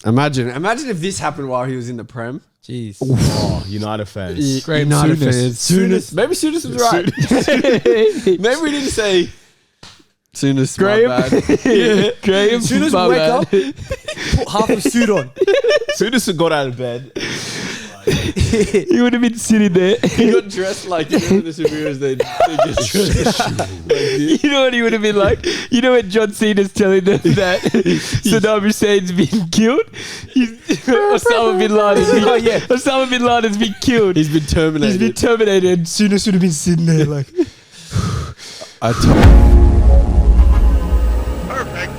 Imagine if this happened while he was in the Prem. Jeez. Oh, United fans. Great United fans. Soonest. Maybe Soonest was right. Maybe we didn't say Soonest. Graham. Yeah. Graham. Soonest my wake bad. up, put half a suit on. Soon as he got out of bed. He would have been sitting there. He got dressed like, you know, the superheroes, they get dressed. You know what he would have been like? You know when John Cena's telling them that Saddam Hussein's been killed? Osama bin Laden. Osama bin Laden's been killed. He's been terminated. He's been terminated. And Soonest would have been sitting there like... I told Perfect.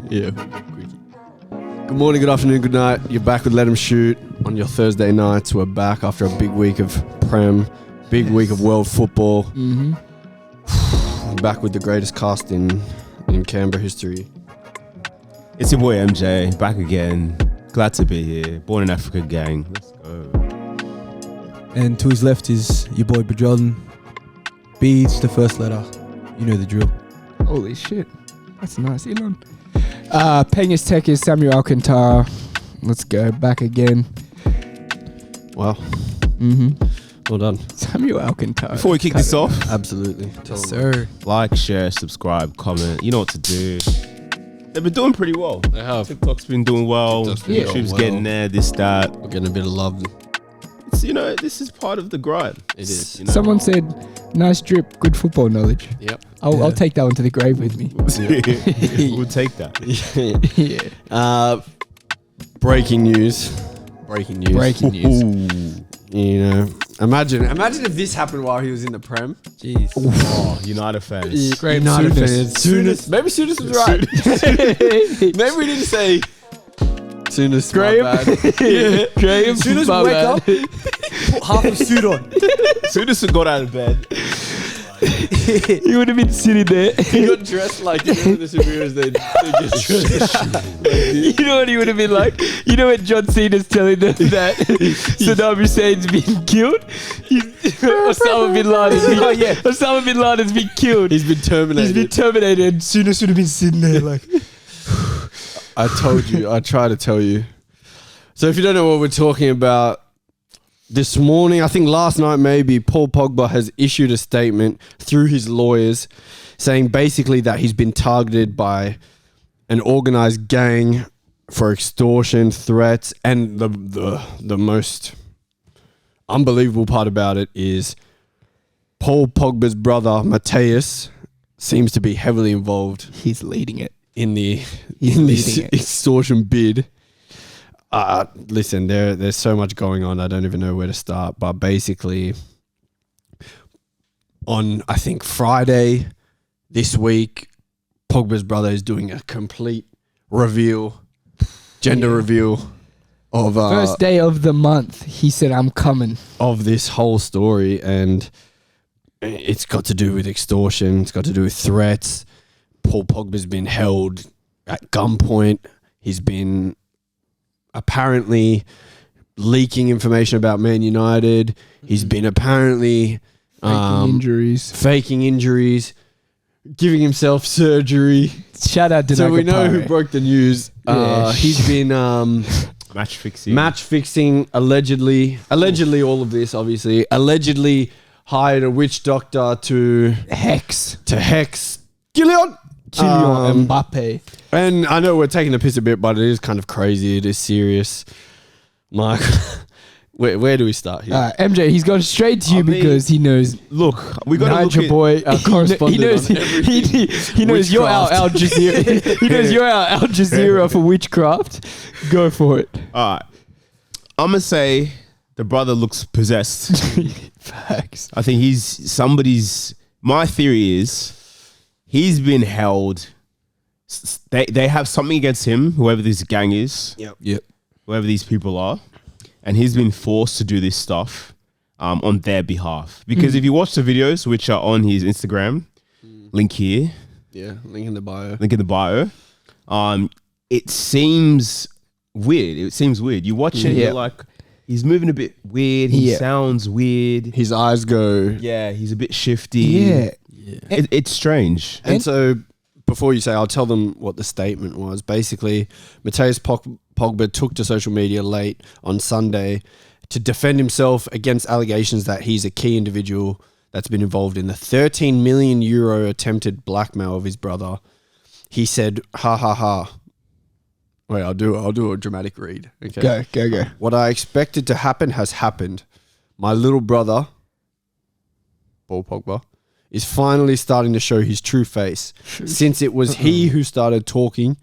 yeah. Good morning, good afternoon, good night. You're back with Let 'Em Shoot on your Thursday nights. We're back after a big week of Prem, big week of world football. Back with the greatest cast in Canberra history. It's your boy MJ, back again. Glad to be here. Born in Africa gang. Let's go. And to his left is your boy Bajon. B's the first letter. You know the drill. Holy shit. That's nice, Elon. Pengus Tech is Samuel Alcantara. Let's go back again. Wow. Well done. Samuel Alcantara. Before we kick this off, Absolutely. Sir. like, share, subscribe, comment. You know what to do. They've been doing pretty well. They have. TikTok's been doing well. TikTok's been YouTube's doing getting well. there, this, that. We're getting a bit of love. It's, you know, this is part of the grind. It is. You know? Someone said, nice drip, good football knowledge. Yep. I'll take that one to the grave with me. We'll take that. Yeah. Breaking news. Breaking news. Breaking news. You know, imagine if this happened while he was in the Prem. Jeez. Oh, United fans. Great United Soonest. fans. Soonest. Maybe Soonest was right. Maybe we didn't say Soonest. Graham. My bad. Yeah. Graham. Soonest my wake bad. up, put half a suit on. Soon as he got out of bed. He would have been sitting there. He got dressed like, you know, the superheroes, they get dressed. You know what he would have been like? You know when John Cena's telling them that Saddam Hussein's been killed? Osama bin Laden. Osama bin Laden's been killed. He's been terminated. He's been terminated. And Soonest would have been sitting there like... I told you. I tried to tell you. So if you don't know what we're talking about, this morning, I think last night maybe, Paul Pogba has issued a statement through his lawyers saying basically that he's been targeted by an organized gang for extortion, threats, and the most unbelievable part about it is Paul Pogba's brother, Mateus, seems to be heavily involved He's leading it. in this leading it. extortion bid. Listen, there's so much going on. I don't even know where to start. But basically, on I think Friday this week, Pogba's brother is doing a complete reveal, gender reveal of First day of the month, he said, I'm coming. of this whole story, and it's got to do with extortion. It's got to do with threats. Paul Pogba's been held at gunpoint. He's been apparently leaking information about Man United. He's been apparently faking injuries, giving himself surgery. Shout out to So we know who Nagapare. broke the news. Yeah. He's been Match fixing. match fixing, allegedly all of this, obviously. Allegedly hired a witch doctor to Hex. hex Kylian Mbappe. And I know we're taking the piss a bit, but it is kind of crazy. It is serious. Mike, where do we start here? MJ, he's gone straight to you I mean, because he knows Look, we got to look Nigel at... boy, our correspondent. He knows knows everything. he knows you're our Al Jazeera. He knows you're our Al Jazeera for witchcraft. Go for it. All right. I'm going to say the brother looks possessed. Facts. I think he's somebody's... My theory is he's been held... They have something against him, whoever this gang is. Yep. Whoever these people are. And he's been forced to do this stuff on their behalf. Because if you watch the videos, which are on his Instagram, link here. Yeah, link in the bio. Link in the bio. It seems weird. You watch it, you're like, he's moving a bit weird. He sounds weird. His eyes go. Yeah, he's a bit shifty. Yeah. It's strange. And so before you say, I'll tell them what the statement was. Basically, Mateus Pogba took to social media late on Sunday to defend himself against allegations that he's a key individual that's been involved in the 13 million euro attempted blackmail of his brother. He said, ha ha ha. Wait, I'll do a dramatic read. Okay. Go. What I expected to happen has happened. My little brother, Paul Pogba, is finally starting to show his true face. Since it was he who started talking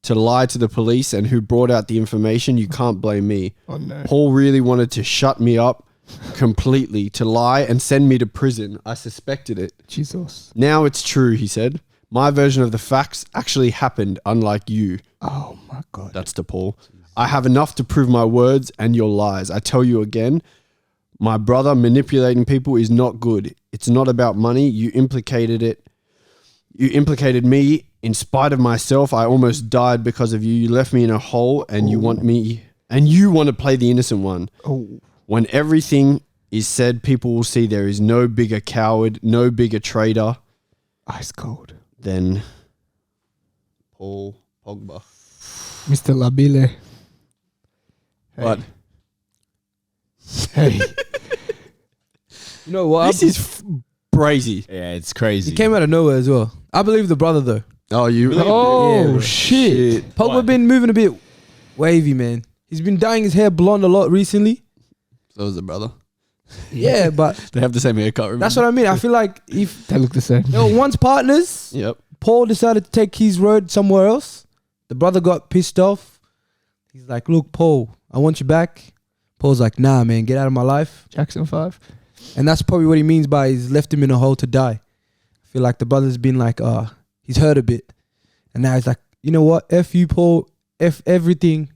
to lie to the police and who brought out the information, you can't blame me. Oh no. Paul really wanted to shut me up completely, to lie and send me to prison. I suspected it. Jesus. Now it's true, he said. My version of the facts actually happened, unlike you. Oh my God. That's to Paul. I have enough to prove my words and your lies. I tell you again, my brother manipulating people is not good. It's not about money. You implicated it. You implicated me in spite of myself. I almost died because of you. You left me in a hole and you want to play the innocent one. Oh. When everything is said, people will see there is no bigger coward, no bigger traitor Ice cold. than Paul Pogba. Mr. Labile. But Hey. You know what? this is brazy. Yeah, it's crazy. He came out of nowhere as well. I believe the brother though. Oh, you? Oh Yeah. shit. Pogba Why? been moving a bit wavy, man. He's been dyeing his hair blonde a lot recently. So is the brother. Yeah, but They have the same haircut. Remember? that's what I mean. I feel like if They look the same. they were once partners, Yep. Paul decided to take his road somewhere else. The brother got pissed off. He's like, "Look, Paul, I want you back." Paul's like, "Nah, man, get out of my life." Jackson 5. And that's probably what he means by he's left him in a hole to die. I feel like the brother's been like, he's hurt a bit. And now he's like, you know what? F you, Paul. F everything.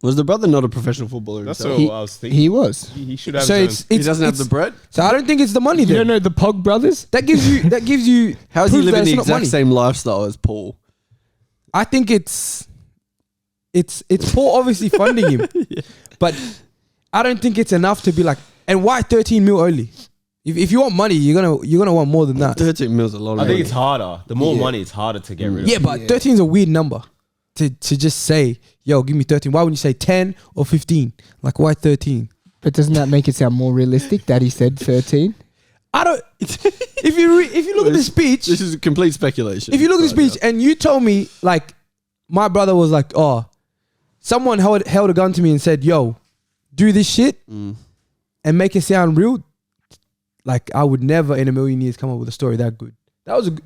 Was the brother not a professional footballer That's himself? what I was thinking. He was. He should have. So his it's own- He doesn't have the bread? So I don't think it's the money You then. don't know the Pog brothers? That gives you How is he proof that living the it's not exact money. same lifestyle as Paul? I think it's Paul obviously funding him. But I don't think it's enough to be like, and why 13 mil only? If you want money, you're gonna want more than that. 13 mils a lot of I think money. it's harder. The more Yeah. money, it's harder to get rid of. Yeah, but 13 is a weird number to just say, yo, give me 13. Why wouldn't you say 10 or 15? Like, why 13? But doesn't that make it sound more realistic that he said 13? I don't. If you look at the speech, This is complete speculation. if you look at the speech and you told me like my brother was like, oh, someone held a gun to me and said, yo, do this shit and make it sound real. Like I would never in a million years come up with a story that good.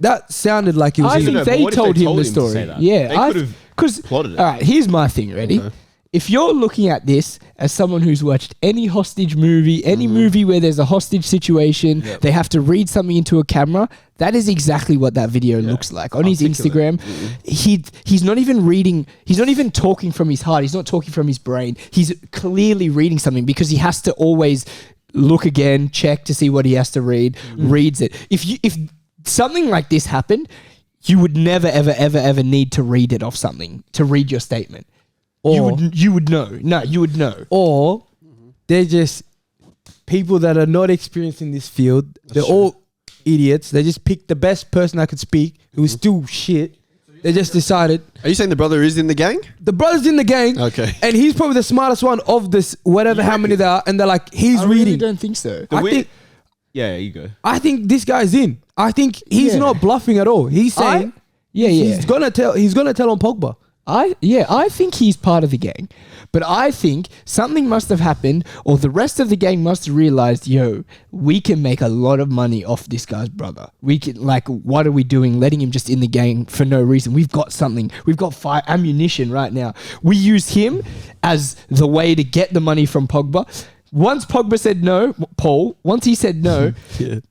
That sounded like it was. I in think it. but they what if told they him told the him to story. say that? Yeah, They could've because plotted it. all right, here's my thing. Ready? Okay. If you're looking at this as someone who's watched any hostage movie, any movie where there's a hostage situation, they have to read something into a camera. That is exactly what that video looks like on his Instagram. He's not even reading. He's not even talking from his heart. He's not talking from his brain. He's clearly reading something because he has to always look again, check to see what he has to read. Reads it. If something like this happened, you would never ever need to read it off something to read your statement. Or You would know. No, you would know. or they're just people that are not experienced in this field. They're all idiots. They just picked the best person that could speak, who was still shit. They just decided Are you saying the brother is in the gang? the brother's in the gang, Okay. and he's probably the smartest one of this, whatever how many there are, and they're like, he's I really reading. don't think so. I think Yeah, you go. this guy's in. I think he's Yeah. not bluffing at all. He's saying Yeah. he's gonna tell on Pogba. I think he's part of the gang. But I think something must have happened or the rest of the gang must have realized, yo, we can make a lot of money off this guy's brother. We can, like, what are we doing? Letting him just in the gang for no reason. We've got something. We've got fire ammunition right now. We used him as the way to get the money from Pogba. Once Pogba said no, once he said no,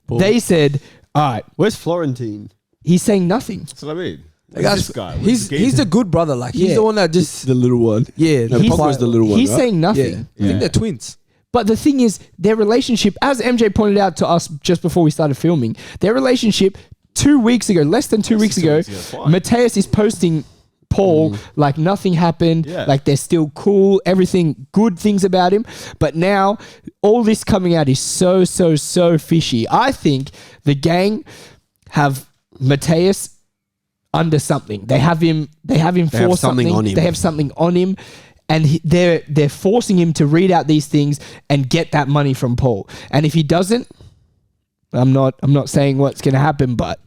Paul. they said, all right, Where's Florentine? he's saying nothing. That's what I mean. Like, Who's this guy? He's the good brother. Like he's Yeah. the one that just The little one. yeah. No, he's Pogba's the little one. He's right? saying yeah. nothing. I think they're twins. But the thing is, their relationship, as MJ pointed out to us just before we started filming, their relationship 2 weeks ago, less than 2 weeks ago, fine. Mateus is posting Paul like nothing happened, Yeah. like they're still cool, everything, good things about him. But now, all this coming out is so fishy. I think the gang have Mateus under something. They have him for something on him. They have something on him. And they're forcing him to read out these things and get that money from Paul. And if he doesn't, I'm not saying what's going to happen, but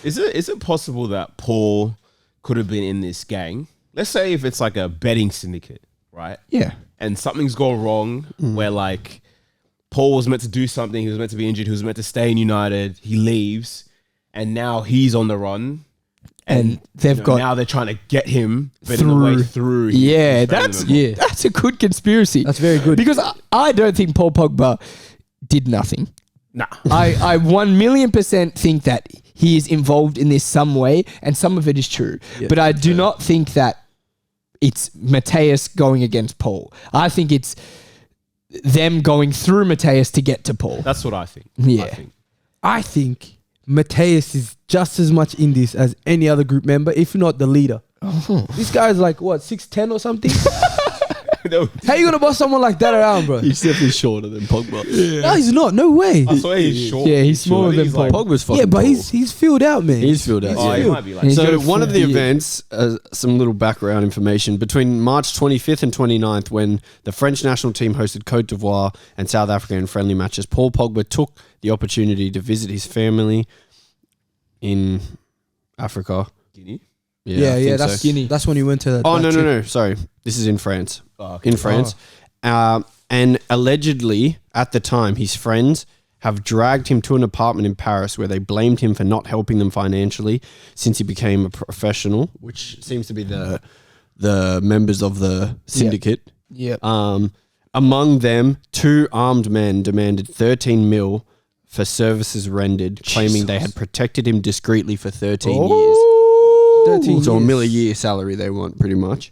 Is it possible that Paul could have been in this gang? Let's say if it's like a betting syndicate, right? yeah. And something's gone wrong where like Paul was meant to do something, he was meant to be injured, he was meant to stay in United, he leaves, and now he's on the run. And they've got now they're trying to get him but in the way through. Yeah, his that's family member. that's a good conspiracy. That's very good. Because I don't think Paul Pogba did nothing. Nah. I 1,000,000% think that he is involved in this some way, and some of it is true. Yeah. But I do not think that it's Mateus going against Paul. I think it's them going through Mateus to get to Paul. That's what I think. Yeah. I think Mateus is just as much in this as any other group member, if not the leader. This guy's like, what, 6'10" or something? How you gonna boss someone like that around, bro? He's definitely shorter than Pogba. No, he's not. No way. I swear he's short. Yeah, he's smaller than He's Paul. like, Pogba's fucking Yeah, but tall. he's filled out, man. He's filled out. oh, yeah. he might be like He's got So a one of the full beard. events, some little background information, between March 25th and 29th, when the French national team hosted Cote d'Ivoire and South Africa in friendly matches, Paul Pogba took the opportunity to visit his family in Africa. Guinea? yeah, I think that's so. Guinea. That's when he went to that. Oh, that no, trip. Sorry. This is in France. Oh, okay. In France. And allegedly, at the time, his friends have dragged him to an apartment in Paris where they blamed him for not helping them financially since he became a professional, which seems to be the members of the syndicate. Yeah. Among them, 2 armed men demanded 13 mil for services rendered, claiming they had protected him discreetly for 13 years. 13 So a years. mil a year salary they want, pretty much.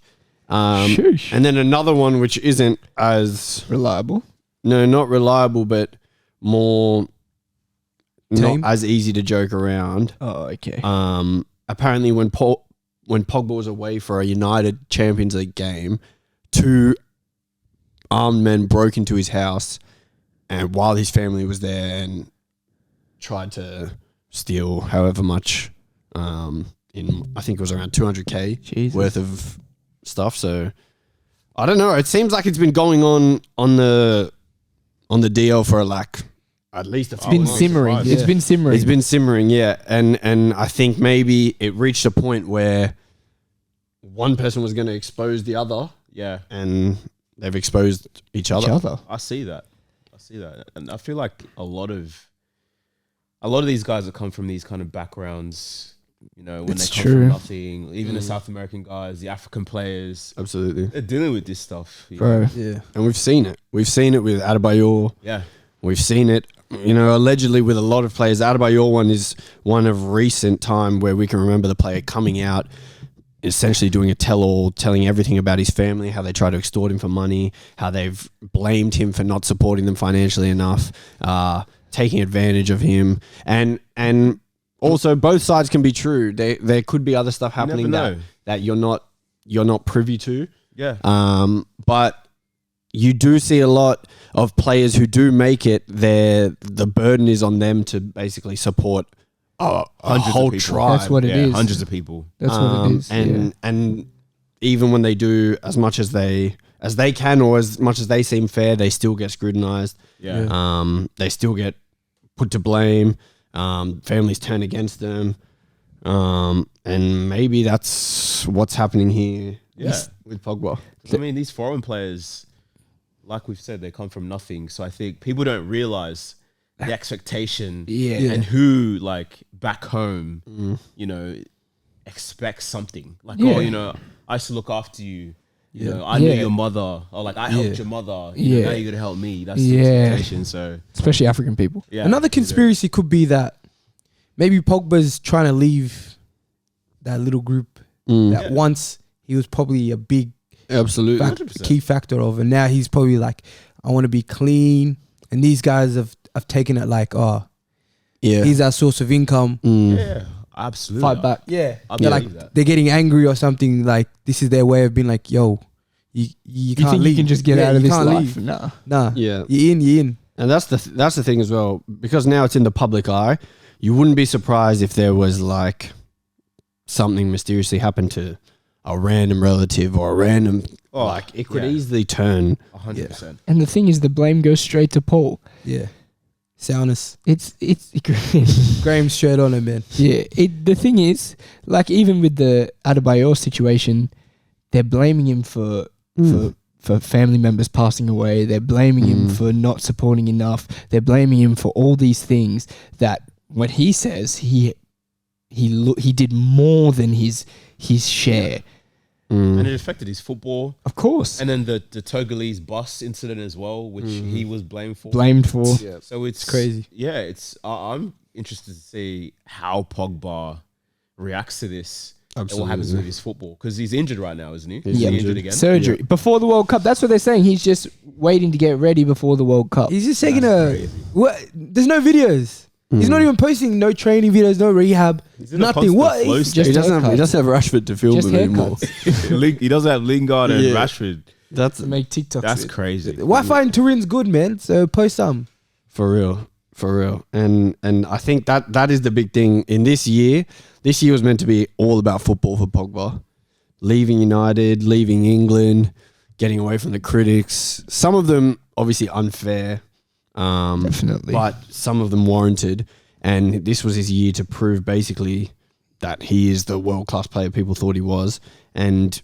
Sheesh. And then another one which isn't as Reliable. not reliable, but more Tame? not as easy to joke around. Oh, okay. Apparently, when Pogba was away for a United Champions League game, 2 armed men broke into his house, and while his family was there, and tried to steal however much. I think it was around 200K Jesus. worth of stuff. So I don't know. It seems like it's been going on the DL for like at least a few Been months. simmering. surprised. It's Yeah. been simmering. It's been simmering, yeah. And I think maybe it reached a point where one person was going to expose the other, Yeah. and they've exposed each other. I see that. And I feel like a lot of these guys that come from these kind of backgrounds, you know, when It's they come true. from nothing, even the South American guys, the African players, Absolutely. they're dealing with this stuff. you Bro. know? Yeah. And we've seen it. We've seen it with Adebayor. Yeah. We've seen it, allegedly with a lot of players. Adebayor one is one of recent time where we can remember the player coming out, essentially doing a tell-all, telling everything about his family, how they try to extort him for money, how they've blamed him for not supporting them financially enough, taking advantage of him, and also both sides can be true. There could be other stuff happening never know. that you're not privy to. Yeah. But you do see a lot of players who do make it. The burden is on them to basically support a Hundreds of whole people. tribe. That's what it is. Hundreds of people. That's what it is. And even when they do as much as they can, or as much as they seem fair, they still get scrutinized. Yeah. They still get put to blame. Families turn against them. And maybe that's what's happening here. Yeah. With Pogba. I mean, these foreign players, like we've said, they come from nothing. So I think people don't realize the expectation Yeah. and who, like, back home, expects something. Like, Yeah. I used to look after you. You Yeah. know, I knew Yeah. your mother. Or, like, I helped your mother. Yeah. Now you're going to help me. That's the Yeah. expectation. So, Especially African people. yeah. Another conspiracy could be that maybe Pogba's trying to leave that little group that once he was probably a big Absolutely. 100%. key factor of, and now he's probably like, I want to be clean. And these guys have taken it like, Yeah. he's our source of income. Yeah. Absolutely. Fight back. Yeah, I they're believe like that. they're getting angry or something. Like this is their way of being like, yo, you You can't think leave. you can just get Yeah, out of you this can't life? leave. Nah. Nah, Yeah. you're in. And that's the thing as well, because now it's in the public eye. You wouldn't be surprised if there was like something mysteriously happened to a random relative or a random, it could yeah. easily turn. 100%. And the thing is, the blame goes straight to Paul. Yeah. Soundness. It's Graham straight on it, man. yeah. The thing is, like even with the Adebayor situation, they're blaming him for family members passing away. They're blaming him for not supporting enough. They're blaming him for all these things that when he says he did more than his share. And it affected his football. Of course. And then the Togolese bus incident as well, which he was blamed for. Yeah. So it's crazy. Yeah, I'm interested to see how Pogba reacts to this. And what happens with his football. Because he's injured right now, isn't he? Is he injured again? Surgery. Before the World Cup. That's what they're saying. He's just waiting to get ready before the World Cup. He's just taking there's no videos. He's not even posting no training videos, no rehab, He's in a nothing. constant What? flow He's state. just He doesn't have Rashford to film Just him anymore. He doesn't have Lingard and Rashford. That's to make TikToks. That's with. crazy. Wi-Fi in Turin's good, man. So post some. for real. And I think that is the big thing in this year. This year was meant to be all about football for Pogba. Leaving United, leaving England, getting away from the critics. Some of them obviously unfair. Definitely. But some of them warranted. And this was his year to prove basically that he is the world-class player people thought he was. And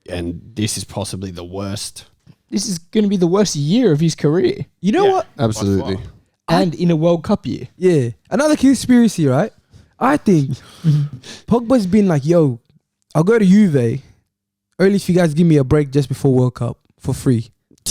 this is possibly the worst. This is going to be the worst year of his career. You know what? Absolutely. And in a World Cup year. Yeah. Another conspiracy, right? I think Pogba's been like, yo, I'll go to Juve only if you guys give me a break just before World Cup for free.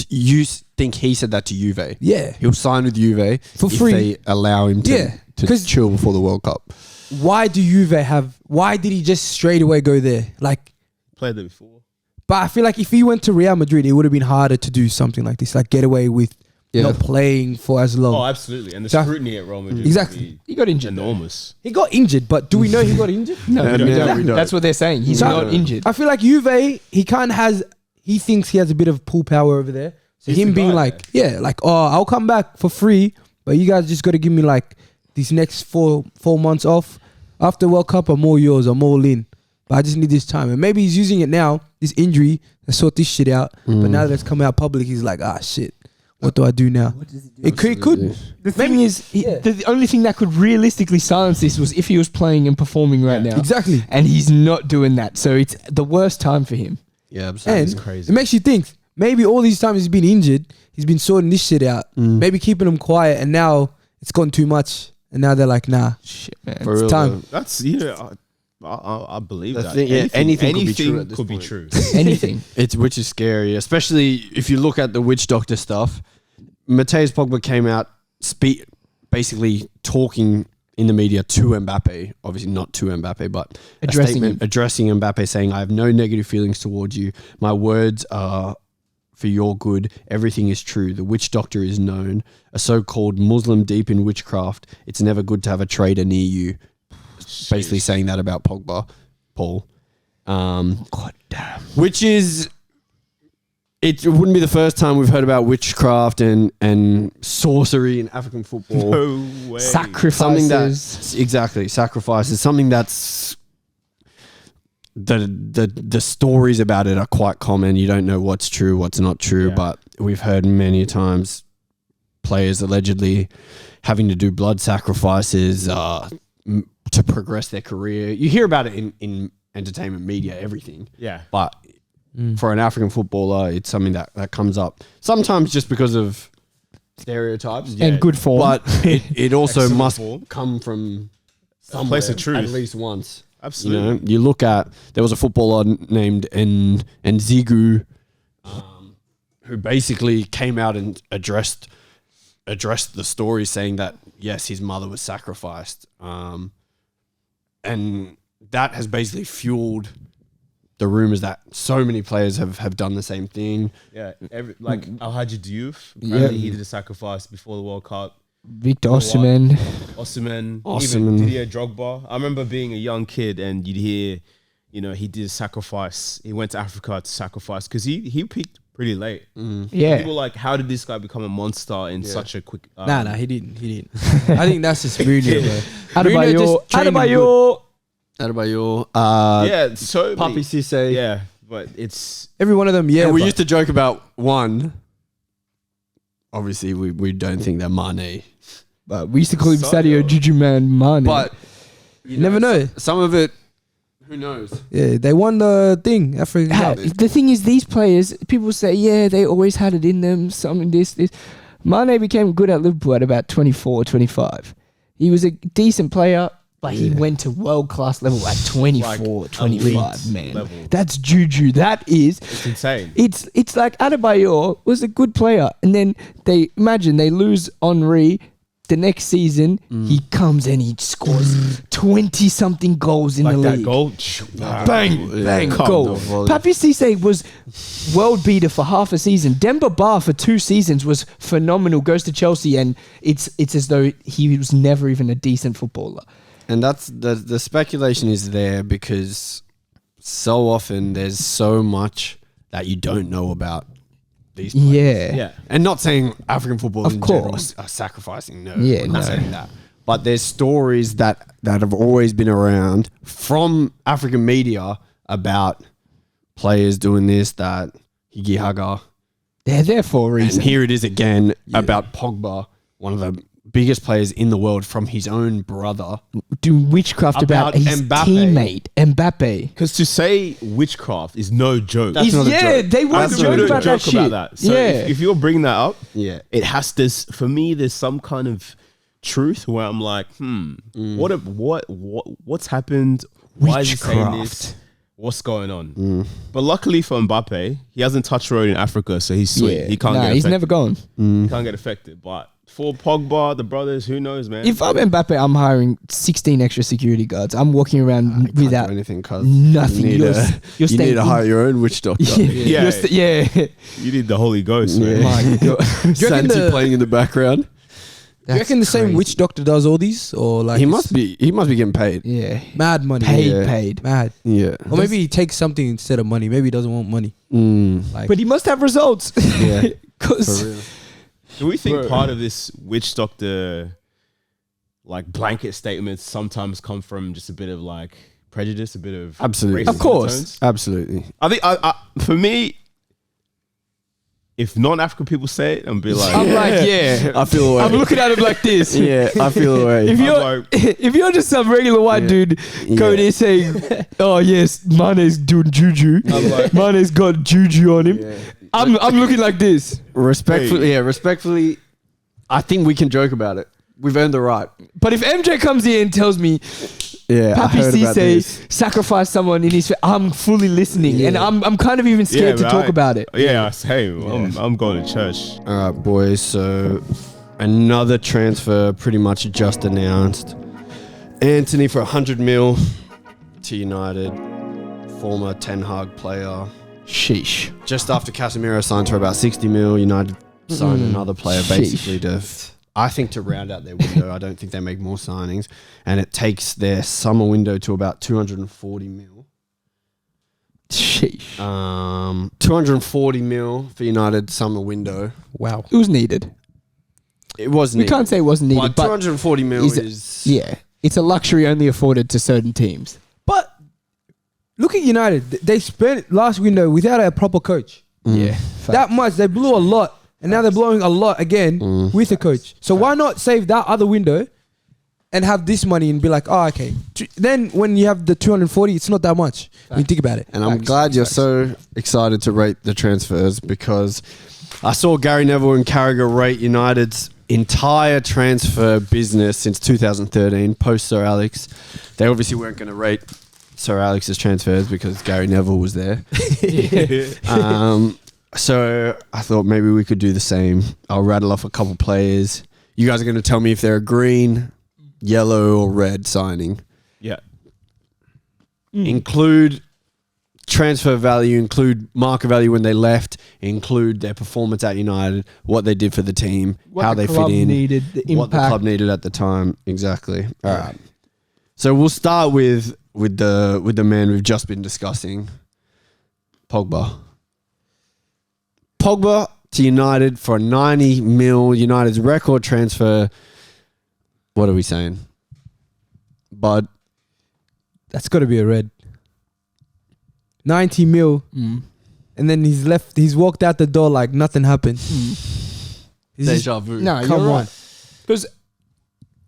You think he said that to Juve? Yeah. He'll sign with Juve For if free. they allow him to, Yeah, to 'cause- chill before the World Cup. Why did he just straight away go there? Like, Played there before. but I feel like if he went to Real Madrid, it would have been harder to do something like this, like get away with not playing for as long. Oh, absolutely. And the So- scrutiny at Real Madrid Exactly. would be He got injured. enormous. He got injured, but do we know he got injured? No, And we now don't. we don't. That's what they're saying. He's So- not injured. I feel like Juve, he thinks he has a bit of pull power over there. So He's him the being guy like, I'll come back for free, but you guys just got to give me like these next four months off. After World Cup, I'm all yours. I'm all in. But I just need this time. And maybe he's using it now, this injury, to sort this shit out. But now that it's come out public, he's like, shit. What do I do now? It could. The thing is, the only thing that could realistically silence this was if he was playing and performing right now. Exactly. And he's not doing that. So it's the worst time for him. Yeah, absolutely. And crazy. it makes you think, maybe all these times he's been injured, he's been sorting this shit out. Maybe keeping him quiet, and now it's gone too much. And now they're like, nah. Shit, man. For real, time. though. That's I believe The that. thing- yeah, anything could be true at this could be point. true. Anything. Which is scary, especially if you look at the witch doctor stuff. Mateus Pogba came out basically talking in the media to Mbappe, obviously not to Mbappe, but Addressing a statement him. addressing Mbappe, saying, I have no negative feelings towards you. My words are for your good. Everything is true. The witch doctor is known. A so-called Muslim deep in witchcraft. It's never good to have a traitor near you. Basically saying that about Pogba, Paul. God damn. Which is, it wouldn't be the first time we've heard about witchcraft and sorcery in African football. No way. Sacrifices. Something that's exactly sacrifices. Something that's the stories about it are quite common. You don't know what's true, what's not true, Yeah. but we've heard many times players allegedly having to do blood sacrifices to progress their career. You hear about it in entertainment media, everything. Yeah. But for an African footballer, it's something that comes up sometimes just because of stereotypes. And good form. But it also Excellent must form. come from somewhere, place of truth. at least once. Absolutely. You know, you look at, there was a footballer named Nzigu who basically came out and addressed the story, saying that yes, his mother was sacrificed, and that has basically fueled the rumors that so many players have done the same thing. Yeah. Like Alhaji Diouf, apparently he did a sacrifice before the World Cup. Victor Osimhen. Osimhen, Osimhen. even Didier Drogba. I remember being a young kid and you'd hear, he did a sacrifice. He went to Africa to sacrifice because he peaked pretty late. Yeah. People were like, how did this guy become a monster in such a quick... Nah, he didn't. I think that's just Bruno, bro. Bruno Adebayor. just trained him Adebayor. Adebayor. Yeah, so Papi many- Cisse. Yeah, but it's Every one of them, yeah. And we but- used to joke about one. Obviously, we don't think they're Mane. But we used to call him Sadio. Sadio Juju Man Mane. But you never know. Some of it, who knows? Yeah, they won the thing, African Cup. The thing is, these players, people say, yeah, they always had it in them, something this. Mane became good at Liverpool at about 24, 25. He was a decent player, but he went to world-class level at 24, 25, man. level. That's Juju. That is... It's insane. It's like Adebayor was a good player, and then they lose Henry. The next season, he comes and he scores 20-something goals in Like the that league. goal. Bang, bang, Come goal. the volley. Papi Cisse was world beater for half a season. Demba Ba for 2 seasons was phenomenal. Goes to Chelsea, and it's as though he was never even a decent footballer. And that's the speculation is there because so often there's so much that you don't know about these players. Yeah. Yeah. And not saying African football Of in general course. are sacrificing. No, Yeah, I'm not no. saying that. But there's stories that have always been around from African media about players doing this, that, higi haga. They're there for a reason. And here it is again about Pogba, one of the biggest players in the world, from his own brother. Do witchcraft about About his Mbappe. teammate, Mbappe. Because to say witchcraft is no joke. That's not a joke. They were That's not a joking joke. about that shit. So yeah. if you're bringing that up, Yeah. it has this. For me, there's some kind of truth where I'm like, what's happened? Why is he saying this? What's going on? But luckily for Mbappe, he hasn't touched road in Africa, so he's sweet. Yeah. He can't Nah, get he's affected. never gone. He can't get affected. But for Pogba, the brothers, who knows, man? If I'm Mbappe, I'm hiring 16 extra security guards. I'm walking around Can't without do anything, cuz. nothing. You need, You're you staying need to in- hire your own witch doctor. Yeah. yeah. You need the Holy Ghost, man. My God. Do you reckon Santi the- playing in the background. Do you reckon the same witch doctor does all these, or like He must be getting paid. Yeah. mad money? Paid. Mad. Yeah. Or maybe he takes something instead of money. Maybe he doesn't want money. Like, But he must have results. Yeah. For Because real. Do we think part of this witch doctor, like blanket statements, sometimes come from just a bit of like prejudice, a bit of Absolutely. racist Of course. undertones? Absolutely. I think for me, if non-African people say it, I'm be like, I'm like, yeah. I feel away. I'm looking at him like this. Yeah, I feel away. If you're like- if you're just some regular white dude going there saying, "Oh yes, Mane's doing juju," Mane's got juju on him. I'm looking like this. Respectfully, I think we can joke about it. We've earned the right. But if MJ comes here and tells me Yeah, I Papi heard about this. Cisse sacrificed someone in his, I'm fully listening, and I'm kind of even scared to but talk about it. Yeah, same. I'm going to church. All right, boys. So another transfer pretty much just announced. Anthony for 100 mil to United. Former Ten Hag player. Sheesh. Just after Casemiro signed for about 60 mil, United signed another player basically I think to round out their window. I don't think they make more signings. And it takes their summer window to about 240 mil. Sheesh. 240 mil for United summer window. wow. It was needed. It was We needed. can't say it wasn't needed, But but 240 mil is- is... yeah, it's a luxury only afforded to certain teams. But look at United. They spent last window without a proper coach. Yeah, That much. They blew a lot. And now they're blowing a lot again with a coach. So why not save that other window and have this money and be like, oh, okay. Then when you have the 240, it's not that much. When you think about it. And I'm glad you're so excited to rate the transfers because I saw Gary Neville and Carragher rate United's entire transfer business since 2013, post Sir Alex. They obviously weren't going to rate Sir Alex's transfers because Gary Neville was there. So I thought maybe we could do the same. I'll rattle off a couple players. You guys are going to tell me if they're a green, yellow, or red signing. Yeah. Include transfer value, include market value when they left, include their performance at United, what they did for the team, how they fit in, needed, the what the club needed at the time. Exactly. All right. So we'll start with the man we've just been discussing, Pogba. Pogba to United for 90 mil, United's record transfer. What are we saying? Bud? That's got to be a red. 90 mil. Mm. And then he's walked out the door like nothing happened. He's just- Deja vu. No, Come you're on. right. Because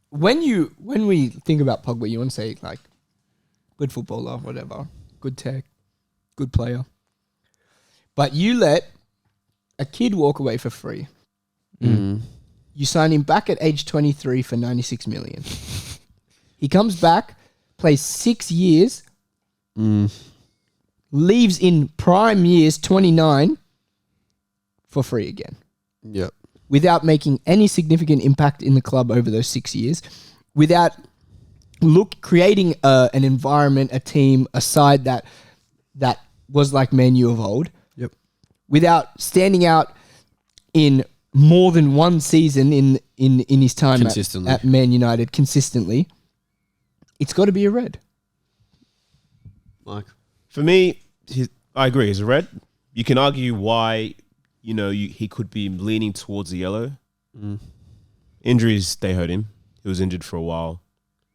when we think about Pogba, you want to say like good footballer, whatever, good tech, good player. But you let a kid walk away for free. Mm. You sign him back at age 23 for 96 million. He comes back, plays 6 years, leaves in prime years 29 for free again. Yep. Without making any significant impact in the club over those 6 years, without creating an environment, a team, a side that was like Man U of old. Yep. Without standing out in more than one season in his time Consistently. at Man United consistently, it's got to be a red. Mike. For me, I agree. He's a red. You can argue why, he could be leaning towards the yellow. Injuries, they hurt him. He was injured for a while.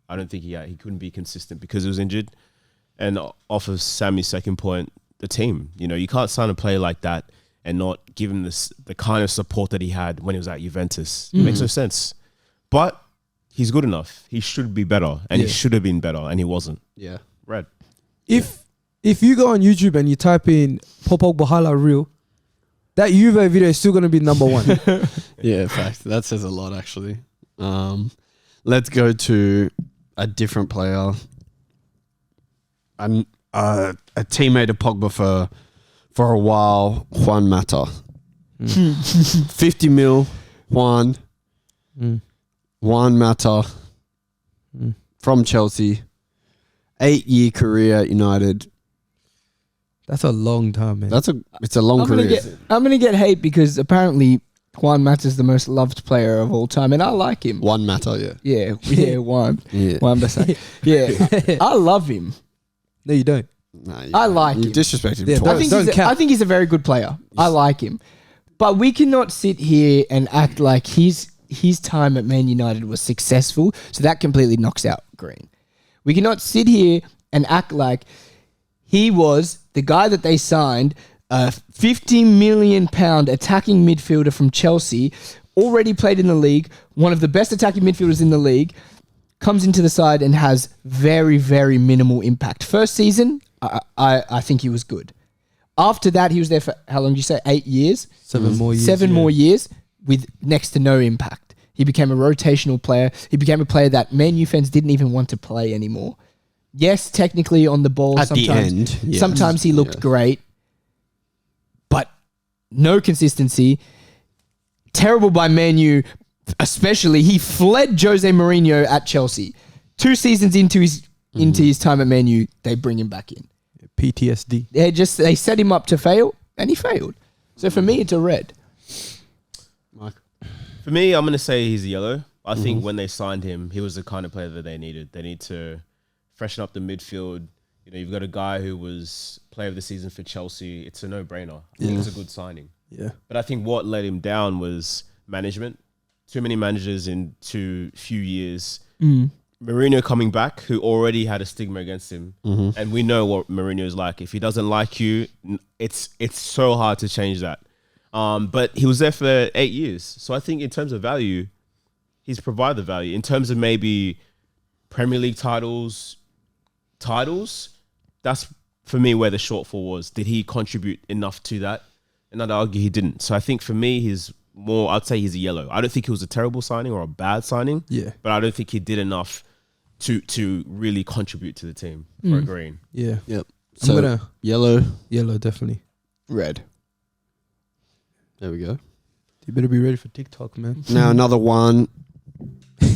I don't think he couldn't be consistent because he was injured. And off of Sammy's second point, the team. You can't sign a player like that and not give him the kind of support that he had when he was at Juventus. It makes no sense. But he's good enough. He should be better, and he should have been better, and he wasn't. Yeah. Red. If you go on YouTube and you type in Paul Pogba highlight reel, that Juve video is still going to be number one. Yeah, fact. That says a lot, actually. Let's go to a different player. A teammate of Pogba for a while, Juan Mata. 50 mil, Juan. Juan Mata from Chelsea. 8-year career at United. That's a long time, man. It's a long career. I'm gonna get hate because apparently Juan Mata's the most loved player of all time, and I like him. Juan Mata, yeah. Yeah, Juan. Yeah. Juan Basay. Yeah, I love him. No, you don't. Nah, I like you him. disrespected him Yeah, twice. I think he's a very good player. I like him. But we cannot sit here and act like his time at Man United was successful, so that completely knocks out Green. We cannot sit here and act like he was the guy that they signed, a £50 million attacking midfielder from Chelsea, already played in the league, one of the best attacking midfielders in the league, comes into the side and has very, very minimal impact. First season, I think he was good. After that, he was there for, how long did you say, 8 years? 7 more years. 7 more years with next to no impact. He became a rotational player. He became a player that Man U fans didn't even want to play anymore. Yes, technically on the ball. At the end, yes. Sometimes he looked great, but no consistency. Terrible by Man U, especially. He fled Jose Mourinho at Chelsea. 2 seasons into his time at Man U, they bring him back in. PTSD. They set him up to fail, and he failed. So for me, it's a red. Mike. For me, I'm going to say he's a yellow. I think when they signed him, he was the kind of player that they needed. They need to freshen up the midfield. You've got a guy who was player of the season for Chelsea. It's a no-brainer. I think it's a good signing. Yeah. But I think what let him down was management. Too many managers in too few years. Mourinho coming back, who already had a stigma against him. And we know what Mourinho is like. If he doesn't like you, it's so hard to change that. But he was there for 8 years. So I think in terms of value, he's provided the value. In terms of maybe Premier League titles, that's for me where the shortfall was. Did he contribute enough to that? And I'd argue he didn't. So I think for me, I'd say he's a yellow. I don't think he was a terrible signing or a bad signing. Yeah. But I don't think he did enough to really contribute to the team for a green. Yeah. Yep. I'm So gonna yellow. definitely. Red. There we go. You better be ready for TikTok, man. Now another one.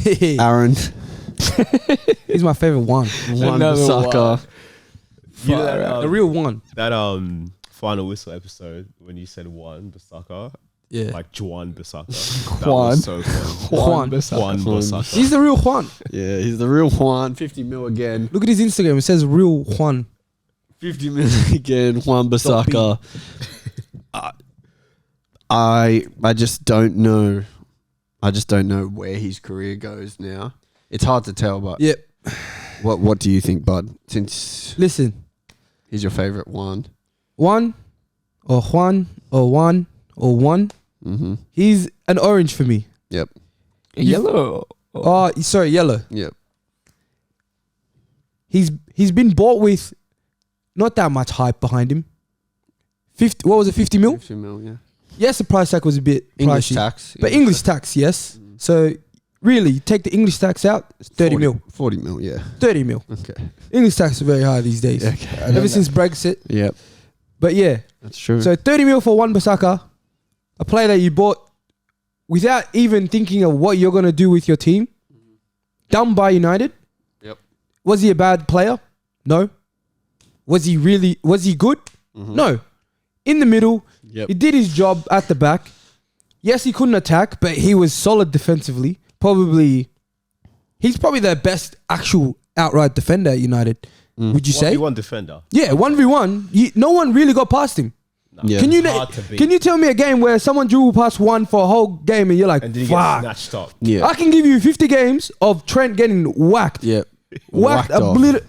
Aaron. He's my favorite one. Juan Another Bissaka. You know that, The real one. that final whistle episode when you said Juan Bissaka, Yeah. like Juan Bissaka. That Juan. was so funny. Juan. Juan Bissaka. He's the real Juan. Yeah, he's the real Juan. 50 mil again. Look at his Instagram. It says real Juan. 50 mil again. Juan Bissaka. I just don't know. I just don't know where his career goes now. It's hard to tell, but Yep. What do you think, Bud? Since Listen, he's your favorite one. Juan or one. Mm-hmm. He's an orange for me. Yep. Yellow. Oh, sorry, yellow. Yep. He's been bought with not that much hype behind him. 50. What was it? 50 mil. 50 mil, yeah. Yes, the price tag was a bit English pricey, tax. but English tax, yes. So really, take the English tax out. It's 30 mil. 40 mil, yeah. 30 mil. Okay. English tax is very high these days. Okay. Ever since Brexit. Yep. But yeah, That's true. so 30 mil for Wan-Bissaka, a player that you bought without even thinking of what you're going to do with your team. Done by United. Yep. Was he a bad player? No. Was he good? No. In the middle, Yep. he did his job at the back. Yes, he couldn't attack, but he was solid defensively. He's probably the best actual outright defender at United. Would you say? 1v1 defender. Yeah, 1v1. No one really got past him. Yeah. Can you hard to beat. can you tell me a game where someone dribbled past one for a whole game and you're like, And then he gets fuck. snatched up. Yeah. I can give you 50 games of Trent getting whacked. Yep. Whacked, off.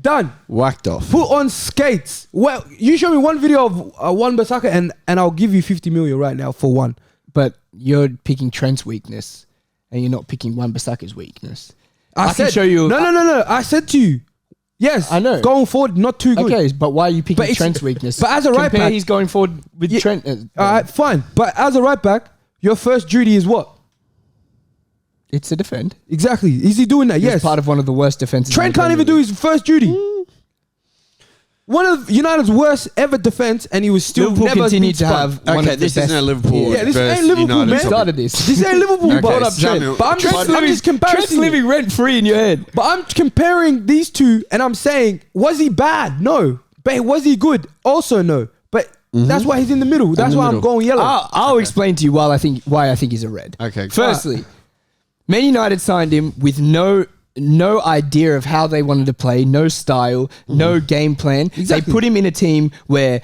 done. Whacked off. Put on skates. Well, you show me one video of Wan-Bissaka and I'll give you 50 million right now for one. But you're picking Trent's weakness, and you're not picking Wan-Bissaka's weakness. I can show you. No. I said to you, yes. I know. Going forward, not too good. Okay, but why are you picking But it's- Trent's weakness? but as a right Compare back- he's going forward with Yeah, Trent. All right, fine. But as a right back, your first duty is what? It's a defend. Exactly. Is he doing that? He's Yes. part of one of the worst defenses. Trent can't even do his first duty. One of United's worst ever defense, and he was still Liverpool never continued been to spun. have one Okay, of the this best. isn't a Liverpool. Yeah, this versus ain't Liverpool, United. man. Started this. This ain't Liverpool, Okay, but Samuel, I'm just comparing. Trent's living rent free in your head. But I'm comparing these two, and I'm saying, was he bad? No. But was he good? Also, no. But that's why he's in the middle. That's the why I'm middle. going yellow. I'll explain to you why I think he's a red. Okay. Firstly, Man United signed him with no idea of how they wanted to play, no style, no game plan. Exactly. They put him in a team where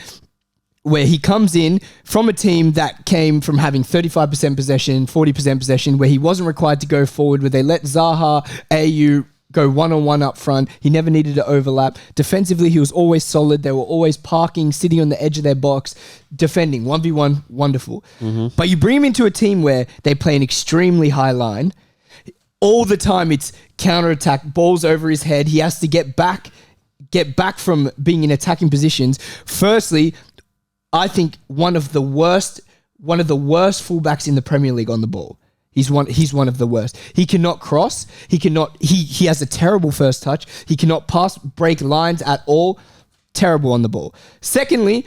he comes in from a team that came from having 35% possession, 40% possession, where he wasn't required to go forward, where they let Zaha, AU go one-on-one up front. He never needed to overlap. Defensively, he was always solid. They were always parking, sitting on the edge of their box, defending. 1v1, wonderful. But you bring him into a team where they play an extremely high line. All the time it's counter-attack, balls over his head. He has to get back from being in attacking positions. Firstly, I think one of the worst fullbacks in the Premier League on the ball. He's one of the worst. He cannot cross. He has a terrible first touch. He cannot pass, break lines at all. Terrible on the ball. Secondly,